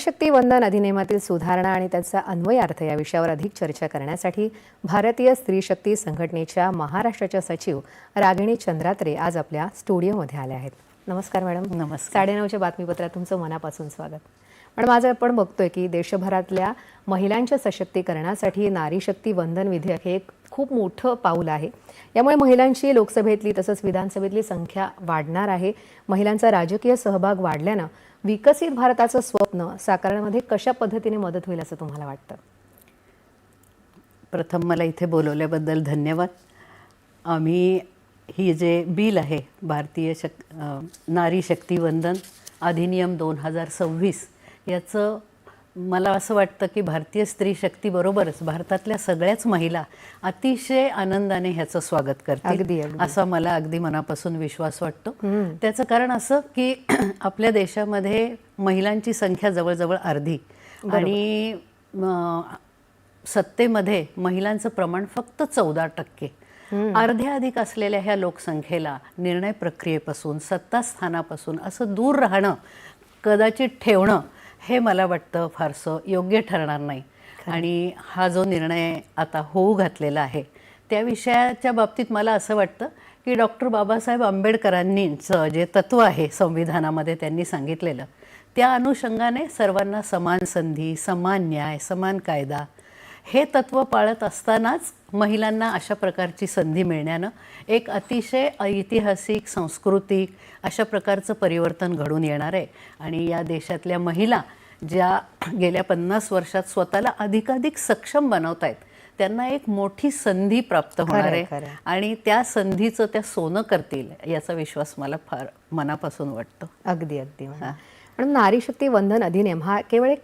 शक्ती वंदन अधिनियमातील सुधारणा आणि त्याचा अन्वयार्थ या विषयावर अधिक चर्चा करण्यासाठी भारतीय स्त्री शक्ती संघटनेच्या महाराष्ट्राच्या सचिव रागिणी चंद्रात्रे आज आपल्या स्टुडिओमध्ये आल्या आहेत. नमस्कार मॅडम. नमस्कार. 9:30च्या बातमीपत्रात तुमचं मनापासून स्वागत. मॅडम, आज आपण बघतोय की देशभरातल्या महिलांच्या सशक्तीकरणासाठी नारी शक्ती वंदन विधेयक हे एक खूप मोठं पाऊल आहे. यामुळे महिलांची लोकसभेतली तसंच विधानसभेतली संख्या वाढणार आहे. महिलांचा राजकीय सहभाग वाढल्यानं विकसित भारताचं स्वप्न साकारण्यामध्ये कशा पद्धतीने मदत होईल असं तुम्हाला वाटतं? प्रथम मला इथे बोलवल्याबद्दल धन्यवाद. आम्ही ही जे बिल आहे भारतीय नारी शक्ती वंदन अधिनियम 2026 याचं मला असं वाटतं की भारतीय स्त्री शक्तीबरोबरच भारतातल्या सगळ्याच महिला अतिशय आनंदाने ह्याचं स्वागत करतील असा मला अगदी मनापासून विश्वास वाटतो. त्याचं कारण असं की आपल्या देशामध्ये महिलांची संख्या जवळजवळ अर्धी आणि सत्तेमध्ये महिलांचं प्रमाण फक्त 14%. अर्ध्या अधिक असलेल्या ह्या लोकसंख्येला निर्णय प्रक्रियेपासून सत्तास्थानापासून असं दूर राहणं कदाचित ठेवणं हे मला वाटतं फारसं योग्य ठरणार नाही. आणि हा जो निर्णय आता होऊ घातलेला आहे त्या विषयाच्या बाबतीत मला असं वाटतं की डॉक्टर बाबासाहेब आंबेडकरांचं जे तत्त्व आहे संविधानामध्ये त्यांनी सांगितलेलं त्या अनुषंगाने सर्वांना समान संधी, समान न्याय, समान कायदा हे तत्त्व पाळत असतानाच महिलांना अशा प्रकारची संधी मिळण्यानं एक अतिशय ऐतिहासिक, सांस्कृतिक अशा प्रकारचं परिवर्तन घडून येणार आहे. आणि या देशातल्या महिला ज्या गेल्या 50 वर्षात स्वतःला अधिकाधिक सक्षम बनवत आहेत त्यांना एक मोठी संधी प्राप्त होणार आहे आणि त्या संधीचं त्या सोनं करतील याचा विश्वास मला फार मनापासून वाटतो. अगदी. पण नारी शक्ती वंदन अधिनियम हा केवळ एक